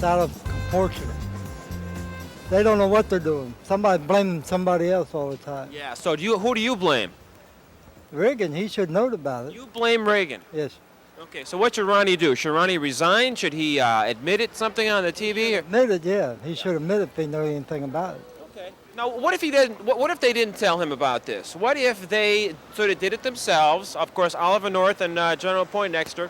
It's out of proportion. They don't know what they're doing. Somebody blaming somebody else all the time. Yeah, so who do you blame? Reagan, he should know about it. You blame Reagan. Yes. Okay, so what should Ronnie do? Should Ronnie resign? Should he admit it something on the TV? Admit it, yeah. He should admit it if he knows anything about it. Okay. Now, what if he didn't? What if they didn't tell him about this? What if they sort of did it themselves? Of course, Oliver North and General Poindexter.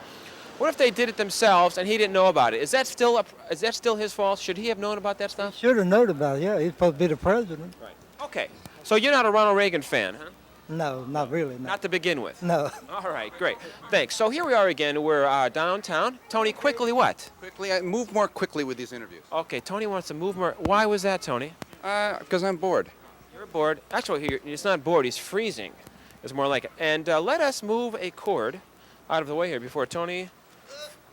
What if they did it themselves and he didn't know about it? Is that still his fault? Should he have known about that stuff? Should have known about it, yeah. He's supposed to be the president. Right. Okay. So you're not a Ronald Reagan fan, huh? No, not really. No. Not to begin with. No. All right, great. Thanks. So here we are again. We're downtown. Tony, quickly what? Quickly, move more quickly with these interviews. Okay, Tony wants to move more. Why was that, Tony? Because I'm bored. You're bored. Actually, he's not bored. He's freezing. It's more like it. And let us move a cord out of the way here before Tony.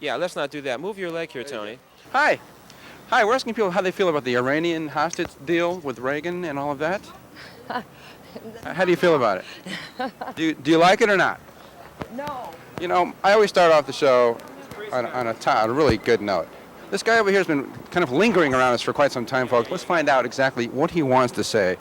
Yeah, let's not do that. Move your leg here, Tony. Hi. Hi, we're asking people how they feel about the Iranian hostage deal with Reagan and all of that. How do you feel about it? Do you like it or not? No. You know, I always start off the show on a really good note. This guy over here has been kind of lingering around us for quite some time, folks. Let's find out exactly what he wants to say.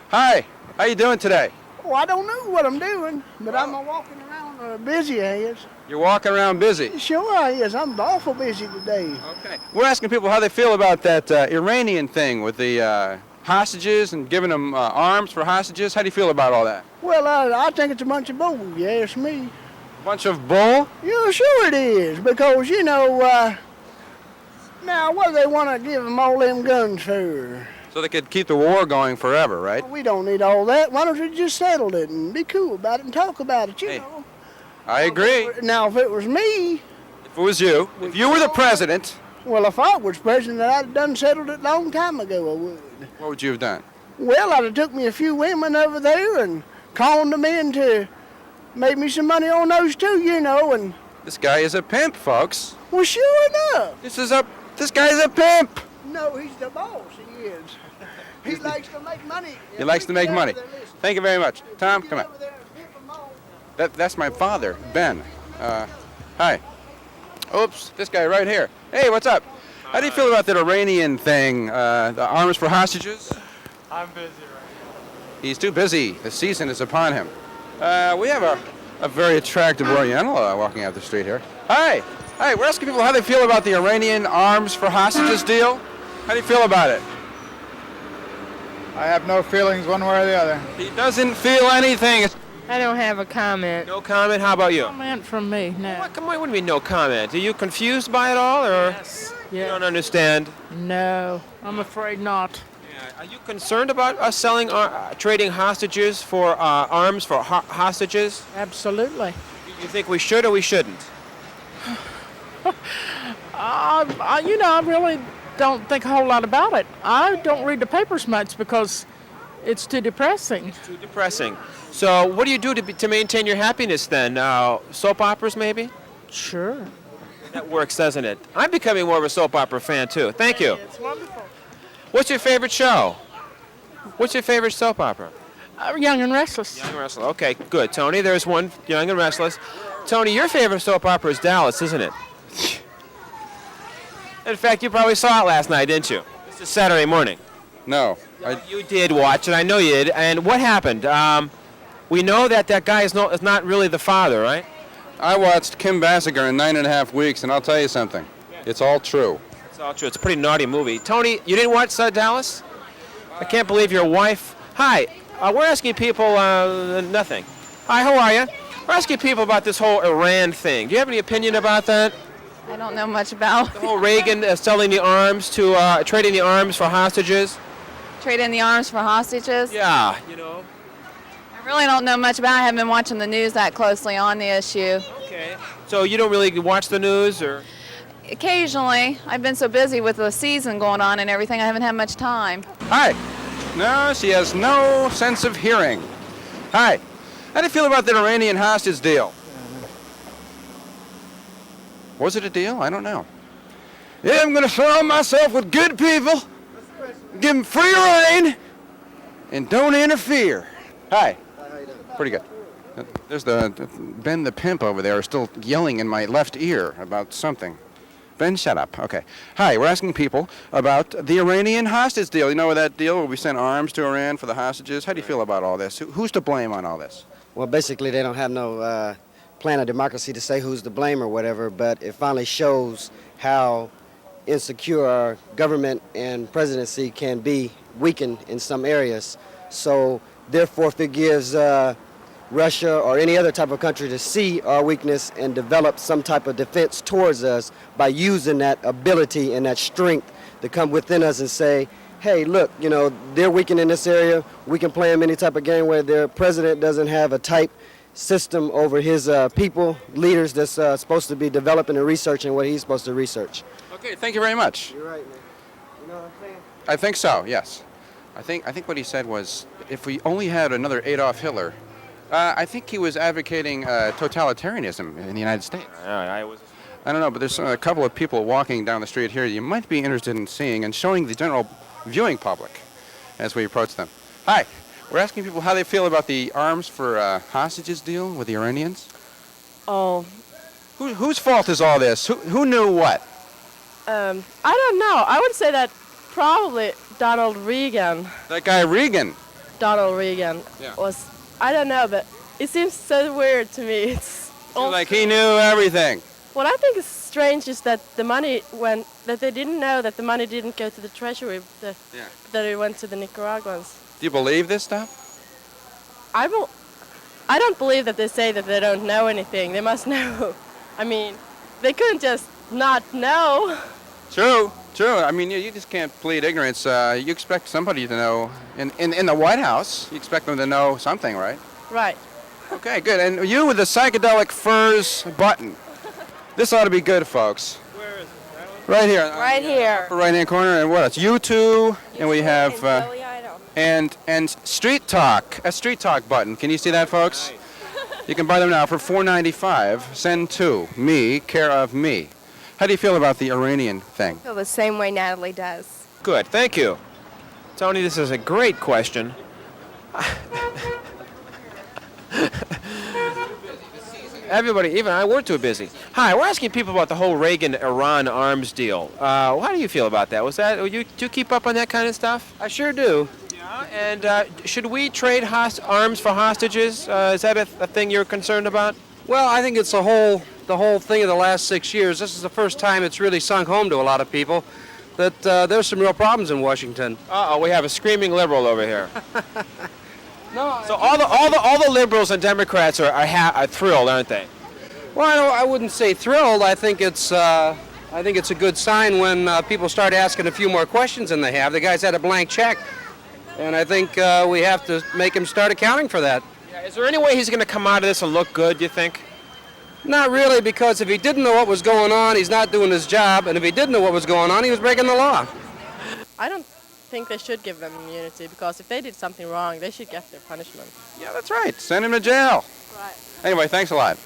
Hi, how you doing today? Well, I don't know what I'm doing, but I'm walking around busy, I is. You're walking around busy. Sure I is. I'm awful busy today. Okay. We're asking people how they feel about that Iranian thing with the hostages and giving them arms for hostages. How do you feel about all that? Well, I think it's a bunch of bull, you ask me. Bunch of bull? Yeah, sure it is, because, you know, now what do they want to give them all them guns for? So they could keep the war going forever, right? Well, we don't need all that. Why don't you just settle it and be cool about it and talk about it, you know? I agree. Now, if it was me... If it was you, if you were the president... Well, if I was president, I'd have done settled it a long time ago, I would. What would you have done? Well, I'd have took me a few women over there and conned them in to make me some money on those too, you know, and... This guy is a pimp, folks. Well, sure enough. This guy's a pimp. No, he's the boss, he is. He likes to make money. He likes to make money. Thank you very much. Tom, come on. That's my father, Ben. Hi. Oops, this guy right here. Hey, what's up? How do you feel about that Iranian thing, the arms for hostages? I'm busy right now. He's too busy. The season is upon him. We have a very attractive Oriental walking out the street here. Hi. Hi, we're asking people how they feel about the Iranian arms for hostages deal. How do you feel about it? I have no feelings one way or the other. He doesn't feel anything. I don't have a comment. No comment? How about you? Comment from me, no. What do you mean no comment? Are you confused by it all, or Yes. you don't understand? No, I'm afraid not. Yeah. Are you concerned about us selling, trading hostages for arms for hostages? Absolutely. You think we should or we shouldn't? I really don't think a whole lot about it. I don't read the papers much because it's too depressing. It's too depressing. So what do you do to maintain your happiness then? Soap operas maybe? Sure. That works, doesn't it? I'm becoming more of a soap opera fan too. Thank you. It's wonderful. What's your favorite show? What's your favorite soap opera? Young and Restless. Young and Restless. Okay, good. Tony, there's one, Young and Restless. Tony, your favorite soap opera is Dallas, isn't it? In fact, you probably saw it last night, didn't you? This is Saturday morning. No. You did watch it. I know you did. And what happened? We know that guy is not really the father, right? I watched Kim Basinger in 9.5 weeks, and I'll tell you something. It's all true. It's all true. It's a pretty naughty movie. Tony, you didn't watch Dallas? I can't believe your wife. Hi. We're asking people nothing. Hi, how are you? We're asking people about this whole Iran thing. Do you have any opinion about that? I don't know much about. The whole Reagan selling the arms to, trading the arms for hostages? Trading the arms for hostages? Yeah, you know. I really don't know much about it. I haven't been watching the news that closely on the issue. Okay. So you don't really watch the news, or? Occasionally. I've been so busy with the season going on and everything, I haven't had much time. Hi. No, she has no sense of hearing. Hi. How do you feel about the Iranian hostage deal? Was it a deal? I don't know. Yeah, I'm going to surround myself with good people, give them free reign, and don't interfere. Hi. Pretty good. There's Ben the pimp over there still yelling in my left ear about something. Ben, shut up. Okay. Hi, we're asking people about the Iranian hostage deal. You know that deal where we sent arms to Iran for the hostages? How do you feel about all this? Who's to blame on all this? Well, basically, they don't have no plan of democracy to say who's to blame or whatever, but it finally shows how insecure our government and presidency can be weakened in some areas. So, therefore, if it gives Russia or any other type of country to see our weakness and develop some type of defense towards us by using that ability and that strength to come within us and say, hey, look, you know, they're weakened in this area. We can play them any type of game where their president doesn't have a tight system over his people, leaders that's supposed to be developing and researching what he's supposed to research. Okay, thank you very much. You're right, man. You know what I'm saying? I think so, yes. I think what he said was, if we only had another Adolf Hitler, I think he was advocating totalitarianism in the United States. I don't know, but there's a couple of people walking down the street here you might be interested in seeing and showing the general viewing public as we approach them. Hi, we're asking people how they feel about the arms for hostages deal with the Iranians. Oh. Whose fault is all this? Who knew what? I don't know. I would say that probably Donald Reagan. That guy Reagan. Donald Reagan was, I don't know, but it seems so weird to me. It's like he knew everything. What I think is strange is that the money that they didn't know that the money didn't go to the treasury, that it went to the Nicaraguans. Do you believe this stuff? I don't believe that they say that they don't know anything. They must know. I mean, they couldn't just not know. True. I mean, you just can't plead ignorance. You expect somebody to know. In the White House, you expect them to know something, right? Right. Okay, good. And you with the psychedelic furs button. This ought to be good, folks. Where is it? Right here. Right here. Upper right-hand corner. And what else? U2, and we have and Street Talk. A Street Talk button. Can you see that, folks? Nice. You can buy them now for $4.95. Send to me, care of me. How do you feel about the Iranian thing? I feel the same way Natalie does. Good, thank you. Tony, this is a great question. Everybody, even I, we're too busy. Hi, we're asking people about the whole Reagan-Iran arms deal. How do you feel about that? Do you keep up on that kind of stuff? I sure do. Yeah, and should we trade arms for hostages? Is that a thing you're concerned about? Well, I think it's the whole thing of the last 6 years. This is the first time it's really sunk home to a lot of people that there's some real problems in Washington. Uh-oh, we have a screaming liberal over here. No. So all the liberals and Democrats are thrilled, aren't they? Well, I wouldn't say thrilled. I think it's a good sign when people start asking a few more questions than they have. The guy's had a blank check, and I think we have to make him start accounting for that. Yeah, is there any way he's going to come out of this and look good, do you think? Not really, because if he didn't know what was going on, he's not doing his job, and if he did know what was going on, he was breaking the law. I don't think they should give them immunity, because if they did something wrong, they should get their punishment. Yeah, that's right. Send him to jail. Right. Anyway, thanks a lot.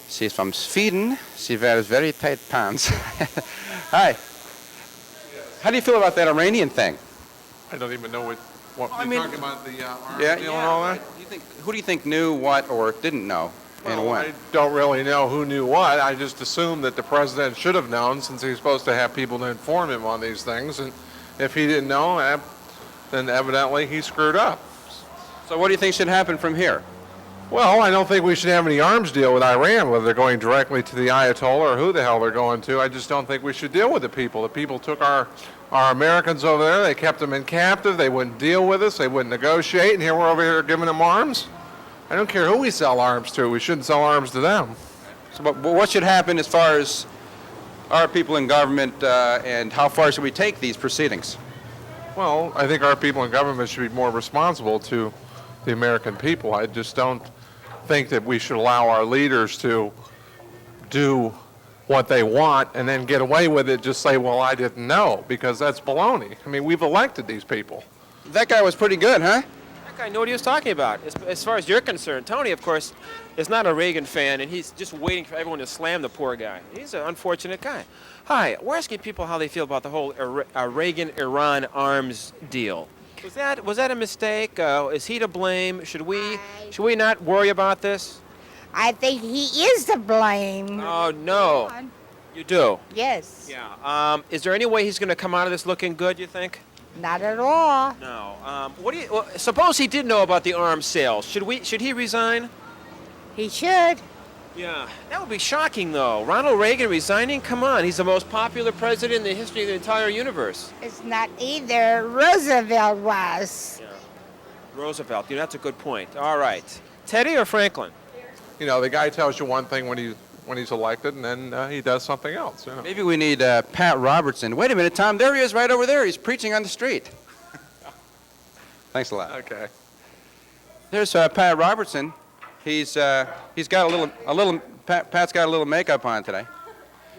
She's from Sweden. She wears very tight pants. Hi. How do you feel about that Iranian thing? I don't even know what I you're mean, talking about, the arms Yeah, deal and all that? Who do you think knew what or didn't know and Well, when? I don't really know who knew what. I just assume that the president should have known, since he's supposed to have people to inform him on these things. And if he didn't know, then evidently he screwed up. So what do you think should happen from here? Well, I don't think we should have any arms deal with Iran, whether they're going directly to the Ayatollah or who the hell they're going to. I just don't think we should deal with the people. The people took our Americans over there. They kept them in captive. They wouldn't deal with us. They wouldn't negotiate. And here we're over here giving them arms. I don't care who we sell arms to. We shouldn't sell arms to them. So, but what should happen as far as our people in government and how far should we take these proceedings? Well, I think our people in government should be more responsible to the American people. I just don't think that we should allow our leaders to do what they want and then get away with it, just say, well, I didn't know, because that's baloney. I mean, we've elected these people. That guy was pretty good, huh? That guy knew what he was talking about. As far as you're concerned, Tony, of course, is not a Reagan fan, and he's just waiting for everyone to slam the poor guy. He's an unfortunate guy. Hi, we're asking people how they feel about the whole Reagan-Iran arms deal. Was that a mistake? Is he to blame? Should we not worry about this? I think he is to blame. Oh, no. You do? Yes. Yeah. Is there any way he's going to come out of this looking good, you think? Not at all. No. What do you? Well, suppose he did know about the arms sales. Should he resign? He should. Yeah. That would be shocking, though. Ronald Reagan resigning? Come on. He's the most popular president in the history of the entire universe. It's not either. Roosevelt was. Yeah. Roosevelt. That's a good point. All right. Teddy or Franklin? The guy tells you one thing when he's elected, and then he does something else. Maybe we need Pat Robertson. Wait a minute, Tom. There he is right over there. He's preaching on the street. Thanks a lot. Okay. There's Pat Robertson. He's got Pat's got a little makeup on today.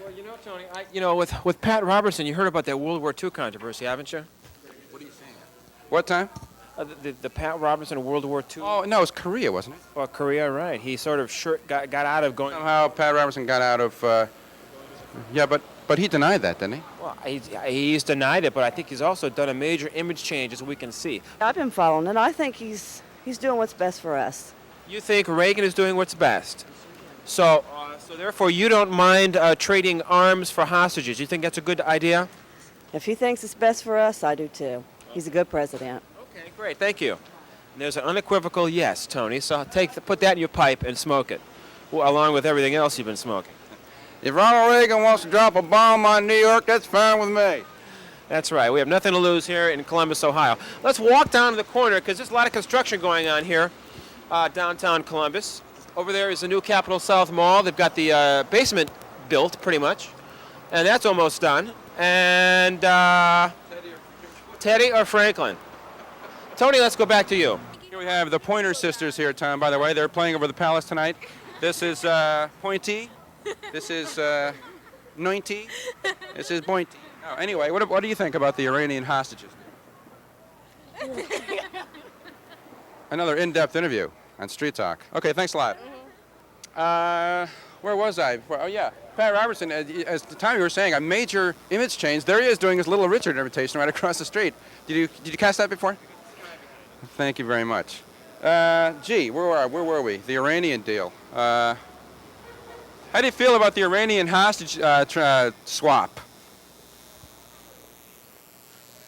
Well, Tony, with Pat Robertson, you heard about that World War II controversy, haven't you? What are you saying? What time? The Pat Robertson World War II. Oh, no, it was Korea, wasn't it? Well, Korea, right. He sort of got out of going. Somehow Pat Robertson got out of, yeah, but he denied that, didn't he? Well, he's denied it, but I think he's also done a major image change, as we can see. I've been following it. I think he's doing what's best for us. You think Reagan is doing what's best. So therefore, you don't mind trading arms for hostages. You think that's a good idea? If he thinks it's best for us, I do too. He's a good president. Okay, great. Thank you. And there's an unequivocal yes, Tony. So put that in your pipe and smoke it, along with everything else you've been smoking. If Ronald Reagan wants to drop a bomb on New York, that's fine with me. That's right. We have nothing to lose here in Columbus, Ohio. Let's walk down to the corner because there's a lot of construction going on here, downtown Columbus. Over there is the new Capitol South Mall. They've got the basement built, pretty much, and that's almost done. And Teddy or Franklin? Tony, let's go back to you. Here we have the Pointer Sisters here, Tom, by the way. They're playing over the Palace tonight. This is Pointy. This is Nointy. This is Bointy. Oh, anyway, what do you think about the Iranian hostages? Another in-depth interview on Street Talk. Okay, thanks a lot. Where was I? Oh, yeah. Pat Robertson, as the time you were saying, a major image change. There he is doing his Little Richard invitation right across the street. Did you catch that before? Thank you very much. Gee, where were we? The Iranian deal. How do you feel about the Iranian hostage swap?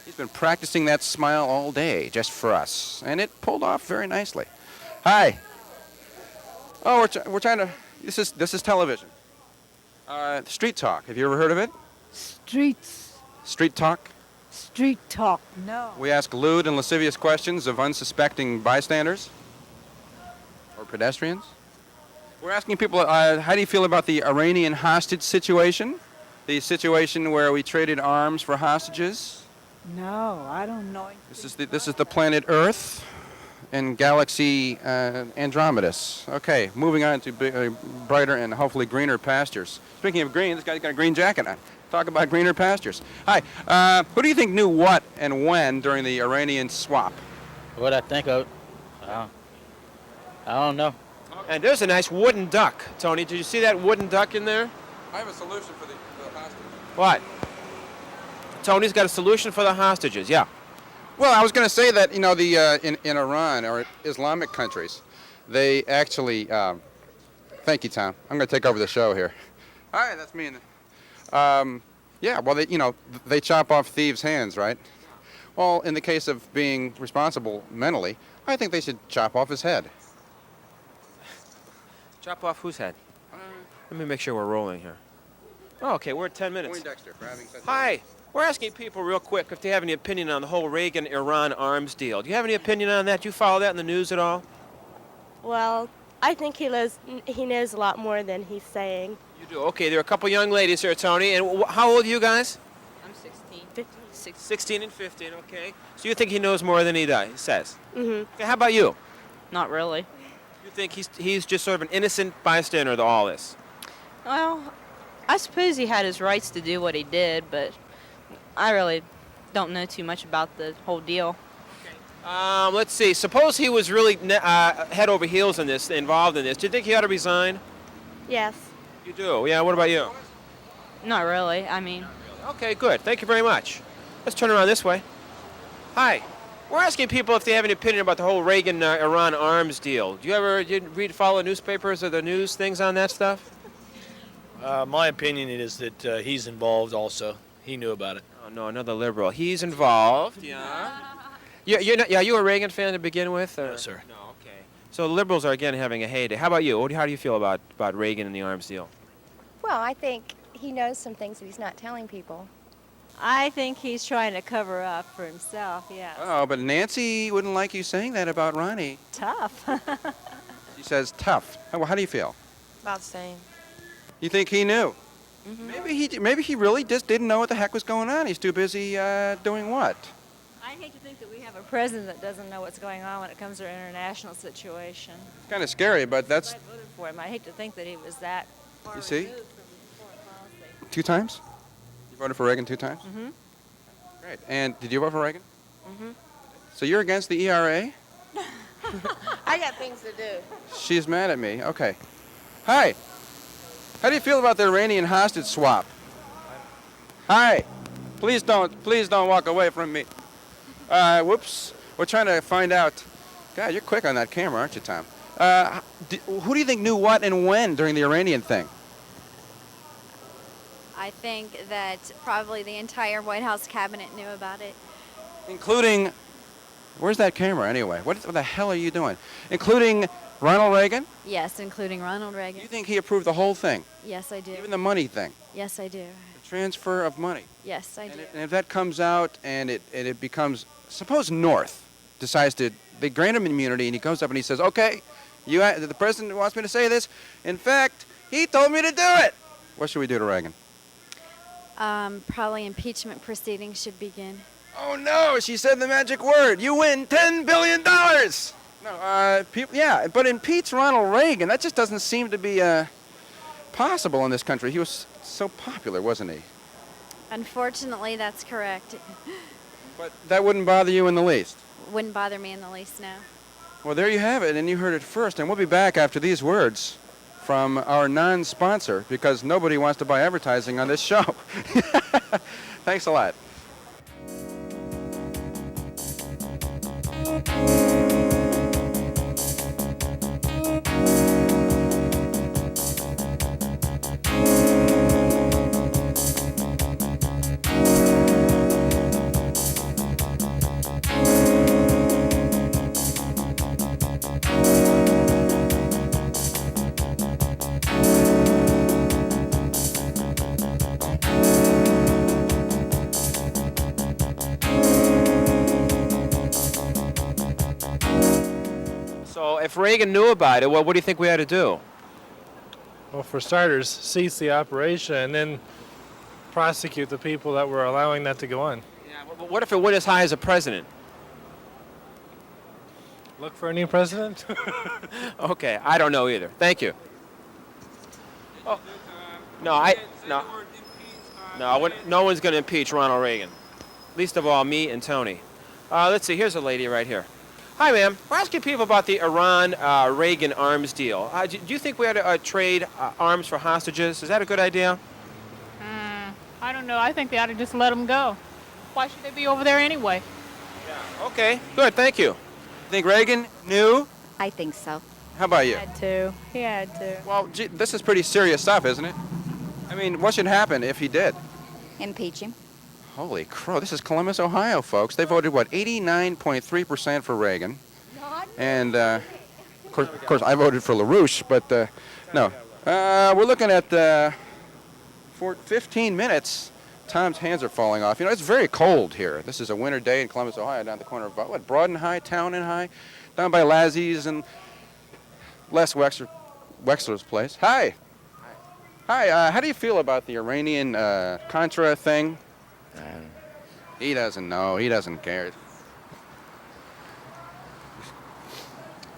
He's been practicing that smile all day just for us, and it pulled off very nicely. Hi. Oh, we're trying to. This is television. Street Talk. Have you ever heard of it? Street Talk. Street talk. No. We ask lewd and lascivious questions of unsuspecting bystanders or pedestrians. We're asking people, how do you feel about the Iranian hostage situation? The situation where we traded arms for hostages? No, I don't know. This is the planet Earth and galaxy Andromedus. Okay, moving on to brighter and hopefully greener pastures. Speaking of green, this guy's got a green jacket on. Talk about greener pastures. Hi, who do you think knew what and when during the Iranian swap? What I think of, I don't know. And there's a nice wooden duck, Tony. Did you see that wooden duck in there? I have a solution for the hostage. What? Tony's got a solution for the hostages, yeah. Well, I was going to say that, in Iran or Islamic countries, they actually, thank you, Tom. I'm going to take over the show here. Hi, that's me. Yeah, well, they chop off thieves' hands, right? Well, in the case of being responsible mentally, I think they should chop off his head. Chop off whose head? Let me make sure we're rolling here. Oh, okay, we're at 10 minutes. Poindexter for having said that. Hi. We're asking people real quick if they have any opinion on the whole Reagan-Iran arms deal. Do you have any opinion on that? Do you follow that in the news at all? Well, I think he knows a lot more than he's saying. You do? Okay, there are a couple young ladies here, Tony. And how old are you guys? I'm 16. 15. 16 and 15, okay. So you think he knows more than he says? Mm-hmm. Okay, how about you? Not really. You think he's just sort of an innocent bystander to all this? Well, I suppose he had his rights to do what he did, but I really don't know too much about the whole deal. Let's see. Suppose he was really head over heels involved in this. Do you think he ought to resign? Yes. You do? Yeah, what about you? Not really. I mean... Okay, good. Thank you very much. Let's turn around this way. Hi. We're asking people if they have any opinion about the whole Reagan-Iran arms deal. Do you ever follow newspapers or the news things on that stuff? My opinion is that he's involved also. He knew about it. Oh, no, another liberal. He's involved. Yeah. You a Reagan fan to begin with? Or? No, sir. No, okay. So the liberals are again having a heyday. How about you? How do you feel about Reagan and the arms deal? Well, I think he knows some things that he's not telling people. I think he's trying to cover up for himself, yes. Oh, but Nancy wouldn't like you saying that about Ronnie. Tough. She says tough. How do you feel? About the same. You think he knew? Mm-hmm. Maybe he really just didn't know what the heck was going on. He's too busy doing what? I hate to think that we have a president that doesn't know what's going on when it comes to an international situation. It's kind of scary, but that's... I voted for him. I hate to think that he was that far You see? removed from foreign policy. 2 times? You voted for Reagan 2 times? Mm-hmm. Great. And did you vote for Reagan? Mm-hmm. So you're against the ERA? I got things to do. She's mad at me. Okay. Hi. How do you feel about the Iranian hostage swap? Hi. Please don't walk away from me. Whoops. We're trying to find out. God, you're quick on that camera, aren't you, Tom? Who do you think knew what and when during the Iranian thing? I think that probably the entire White House cabinet knew about it. Including, where's that camera anyway? What the hell are you doing? Including Ronald Reagan? Yes, including Ronald Reagan. You think he approved the whole thing? Yes, I do. Even the money thing? Yes, I do. The transfer of money? Yes, I do. And if that comes out and it becomes, suppose North decides they grant him immunity and he goes up and he says, okay, the president wants me to say this. In fact, he told me to do it. What should we do to Reagan? Probably impeachment proceedings should begin. Oh no, she said the magic word. You win $10 billion. No, yeah, but impeach Ronald Reagan. That just doesn't seem to be possible in this country. He was so popular, wasn't he? Unfortunately, that's correct. But that wouldn't bother you in the least? Wouldn't bother me in the least, no. Well, there you have it, and you heard it first. And we'll be back after these words from our non-sponsor, because nobody wants to buy advertising on this show. Thanks a lot. So if Reagan knew about it, what do you think we had to do? Well, for starters, cease the operation and then prosecute the people that were allowing that to go on. Yeah, but what if it went as high as a president? Look for a new president? Okay, I don't know either. Thank you. Oh, no one's going to impeach Ronald Reagan. Least of all, me and Tony. Let's see, here's a lady right here. Hi, ma'am. We're asking people about the Iran-Reagan arms deal. Do you think we ought to trade arms for hostages? Is that a good idea? I don't know. I think they ought to just let them go. Why should they be over there anyway? Yeah. Okay, good. Thank you. Think Reagan knew? I think so. How about you? He had to. Well, gee, this is pretty serious stuff, isn't it? I mean, what should happen if he did? Impeach him. Holy crow, this is Columbus, Ohio, folks. They voted, 89.3% for Reagan. And, of course, I voted for LaRouche, but no. We're looking at, for 15 minutes, Tom's hands are falling off. You know, it's very cold here. This is a winter day in Columbus, Ohio, down the corner of, Broad and High, Town and High, down by Lazzie's and Les Wexler's place. Hi. Hi, how do you feel about the Iranian Contra thing? He doesn't know. He doesn't care.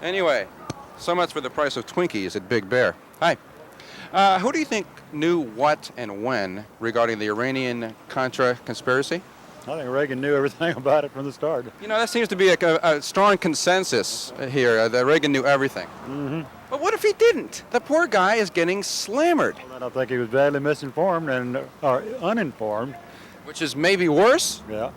Anyway, so much for the price of Twinkies at Big Bear. Hi. Who do you think knew what and when regarding the Iranian Contra conspiracy? I think Reagan knew everything about it from the start. You know, that seems to be a strong consensus here, that Reagan knew everything. Mm-hmm. But what if he didn't? The poor guy is getting slammered. Well, I don't think he was badly misinformed or uninformed. Which is maybe worse? Yeah.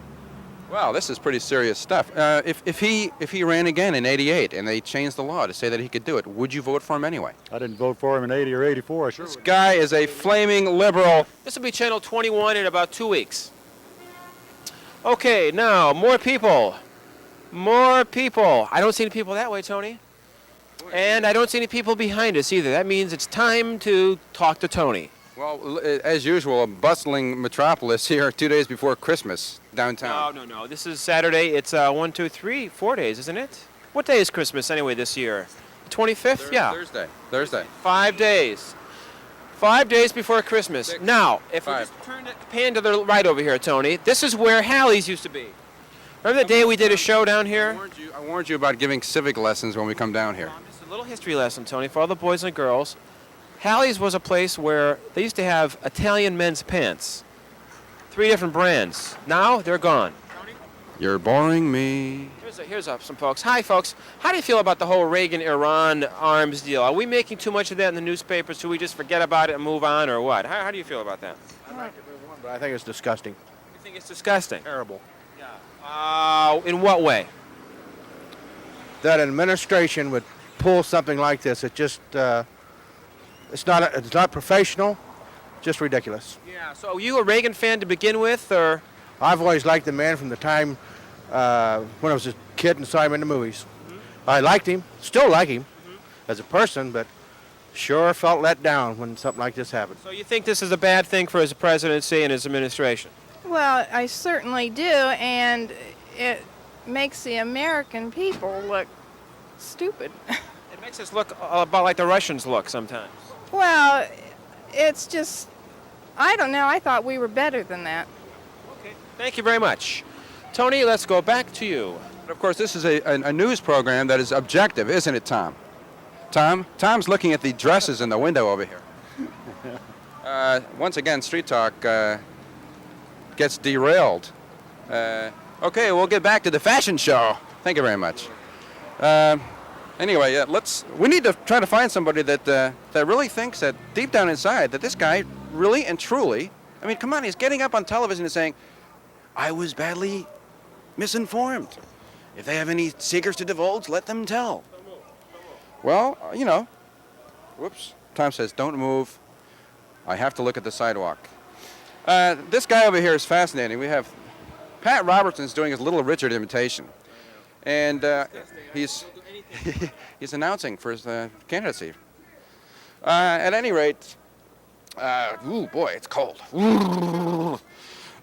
Well, this is pretty serious stuff. If he ran again in '88 and they changed the law to say that he could do it, would you vote for him anyway? I didn't vote for him in 80 or 84. I sure This guy is a flaming liberal. This will be channel 21 in about 2 weeks. Okay, now, more people. More people. I don't see any people that way, Tony. And I don't see any people behind us either. That means it's time to talk to Tony. Well, as usual, a bustling metropolis here 2 days before Christmas downtown. No. This is Saturday. It's 1, 2, 3, 4 days, isn't it? What day is Christmas anyway this year? The 25th? Yeah. Thursday. 5 days. 5 days before Christmas. Now, if we just turn the pan to the right over here, Tony, this is where Hallie's used to be. Remember the day we did a show down here? I warned you about giving civic lessons when we come down here. Just a little history lesson, Tony, for all the boys and girls. Hallie's was a place where they used to have Italian men's pants. 3 different brands. Now they're gone. You're boring me. Here's up some folks. Hi, folks. How do you feel about the whole Reagan-Iran arms deal? Are we making too much of that in the newspapers? Should we just forget about it and move on, or what? How do you feel about that? I'd like to move on, but I think it's disgusting. You think it's disgusting? Terrible. In what way? That an administration would pull something like this. It just, it's not professional, just ridiculous. Yeah, so are you a Reagan fan to begin with, or? I've always liked the man from the time when I was a kid and saw him in the movies. I liked him, still like him as a person, but sure felt let down when something like this happened. So you think this is a bad thing for his presidency and his administration? Well, I certainly do, and it makes the American people look stupid. It makes us look about like the Russians look sometimes. Well, it's just, I don't know, I thought we were better than that. Thank you very much. Tony, let's go back to you. Of course, this is a news program that is objective, isn't it, Tom? Tom's looking at the dresses in the window over here. Once again, Street Talk gets derailed. Okay, we'll get back to the fashion show. Thank you very much. Anyway, we need to try to find somebody that really thinks that deep down inside that this guy really and truly, I mean, come on, he's getting up on television and saying, I was badly misinformed. If they have any secrets to divulge, let them tell. Well, whoops. Tom says, don't move. I have to look at the sidewalk. This guy over here is fascinating. We have Pat Robertson's doing his Little Richard imitation. And he's announcing for his candidacy. At any rate, ooh, boy, it's cold.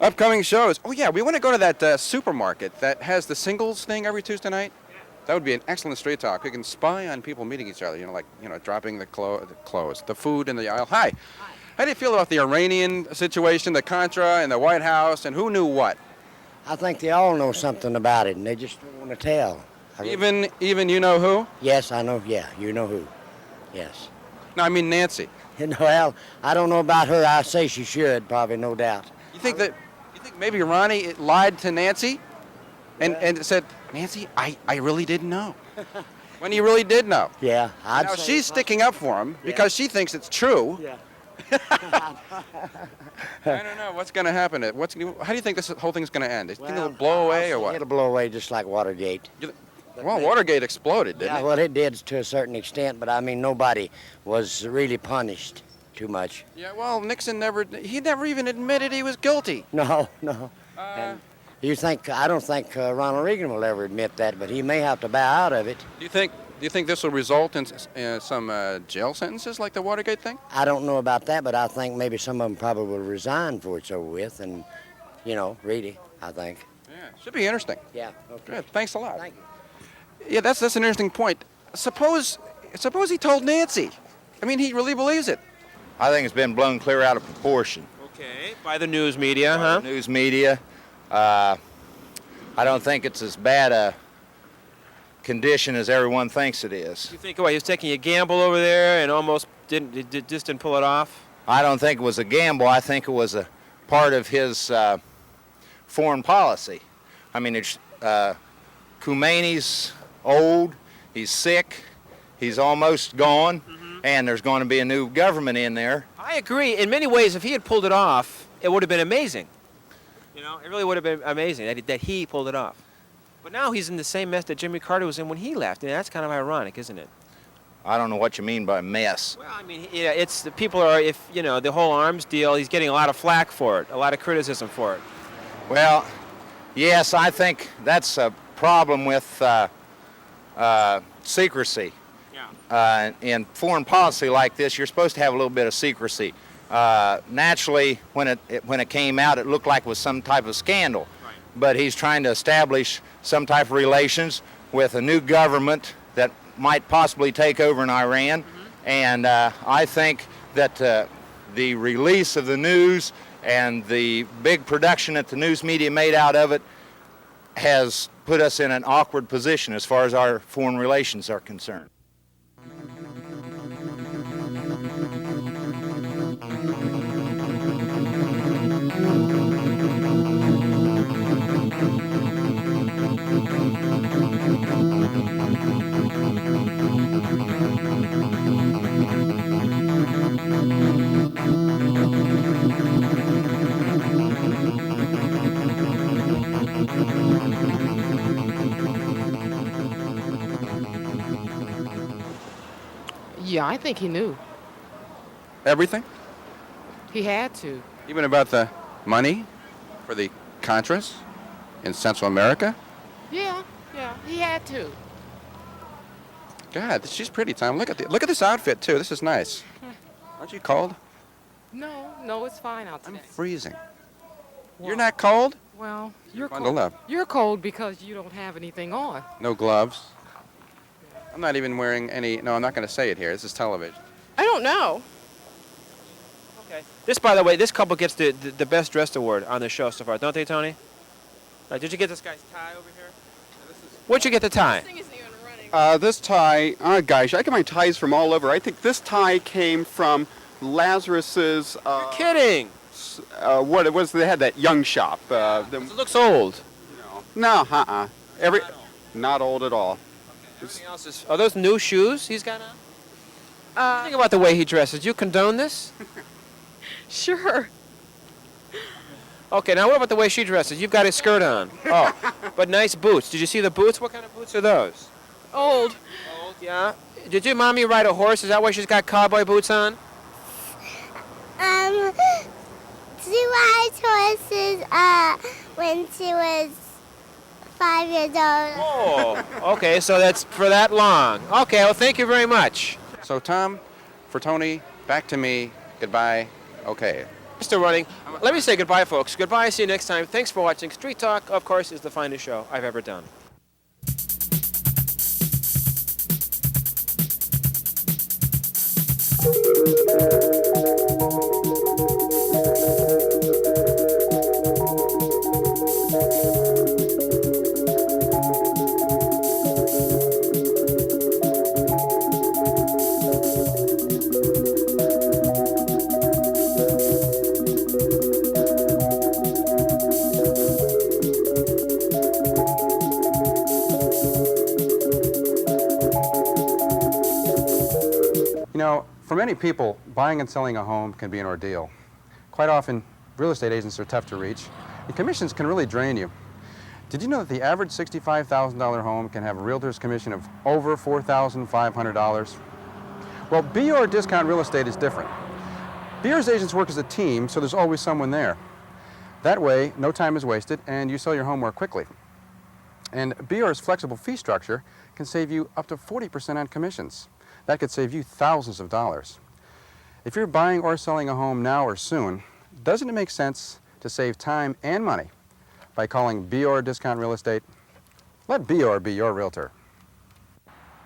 Upcoming shows. Oh, yeah, we want to go to that supermarket that has the singles thing every Tuesday night. That would be an excellent Street Talk. We can spy on people meeting each other, dropping the clothes, the food in the aisle. Hi. How do you feel about the Iranian situation, the Contra, and the White House, and who knew what? I think they all know something about it, and they just don't want to tell. Even you know who? Yes, I know. Yeah, you know who. Yes. No, I mean Nancy. Well, I don't know about her. I say she should, probably, no doubt. You think maybe Ronnie lied to Nancy and said, Nancy, I really didn't know. When he really did know. Yeah. Now she's sticking up for him because she thinks it's true. Yeah. I don't know what's going to happen. How do you think this whole thing's going to end? Do you think it'll blow away or what? It'll blow away just like Watergate. Well, Watergate exploded, didn't it? Well, it did to a certain extent, but I mean, nobody was really punished too much. Yeah, well, Nixon never even admitted he was guilty. No. And I don't think Ronald Reagan will ever admit that, but he may have to bow out of it. Do you think this will result in some jail sentences like the Watergate thing? I don't know about that, but I think maybe some of them probably will resign before it's over with, and, really, I think. Yeah, should be interesting. Yeah, okay. Good, thanks a lot. Thank you. Yeah, that's an interesting point. Suppose he told Nancy. I mean, he really believes it. I think it's been blown clear out of proportion. Okay, by the news media, huh? The news media. I don't think it's as bad a condition as everyone thinks it is. You think, he was taking a gamble over there and almost didn't pull it off? I don't think it was a gamble. I think it was a part of his foreign policy. I mean, Khomeini's old, he's sick, he's almost gone, and there's going to be a new government in there. I agree. In many ways, if he had pulled it off, it would have been amazing. You know, it really would have been amazing that he pulled it off. But now he's in the same mess that Jimmy Carter was in when he left, and that's kind of ironic, isn't it? I don't know what you mean by mess. Well, I mean, yeah, it's the people are, if you know, the whole arms deal. He's getting a lot of flack for it, a lot of criticism for it. Well, yes, I think that's a problem with secrecy. Yeah. In foreign policy like this, you're supposed to have a little bit of secrecy. Naturally, when it came out, it looked like it was some type of scandal. Right. But he's trying to establish some type of relations with a new government that might possibly take over in Iran. Mm-hmm. And I think that the release of the news and the big production that the news media made out of it has put us in an awkward position as far as our foreign relations are concerned. Yeah, I think he knew. Everything? He had to. Even about the money for the Contras in Central America? Yeah, he had to. God, she's pretty, Tom. Look at this outfit too. This is nice. Aren't you cold? No, it's fine out today. I'm freezing. You're not cold? Well, you're Bundle cold. up. You're cold because you don't have anything on. No gloves. I'm not even wearing any. No, I'm not going to say it here. This is television. I don't know. Okay. This, by the way, this couple gets the best dressed award on the show so far, don't they, Tony? Did you get this guy's tie over here? Where'd you get the tie? This tie, gosh, I get my ties from all over. I think this tie came from Lazarus's. You're kidding. What it was? They had that young shop. It looks old. No, not old at all. Everything else is. Are those new shoes he's got on? Think about the way he dresses. Do you condone this? Sure. Okay, now what about the way she dresses? You've got a skirt on. Oh, but nice boots. Did you see the boots? What kind of boots are those? Old. Old, yeah. Did your mommy ride a horse? Is that why she's got cowboy boots on? She rides horses when she was 5 years old. Oh, okay, so that's for that long. Okay, well, thank you very much. So, Tom, for Tony, back to me, goodbye, okay. Still running. Let me say goodbye, folks. Goodbye, see you next time. Thanks for watching. Street Talk, of course, is the finest show I've ever done. You know, for many people, buying and selling a home can be an ordeal. Quite often, real estate agents are tough to reach, and commissions can really drain you. Did you know that the average $65,000 home can have a realtor's commission of over $4,500? Well, BR Discount Real Estate is different. BR's agents work as a team, so there's always someone there. That way, no time is wasted, and you sell your home more quickly. And BR's flexible fee structure can save you up to 40% on commissions. That could save you thousands of dollars. If you're buying or selling a home now or soon, doesn't it make sense to save time and money by calling BR Discount Real Estate? Let BR be your realtor.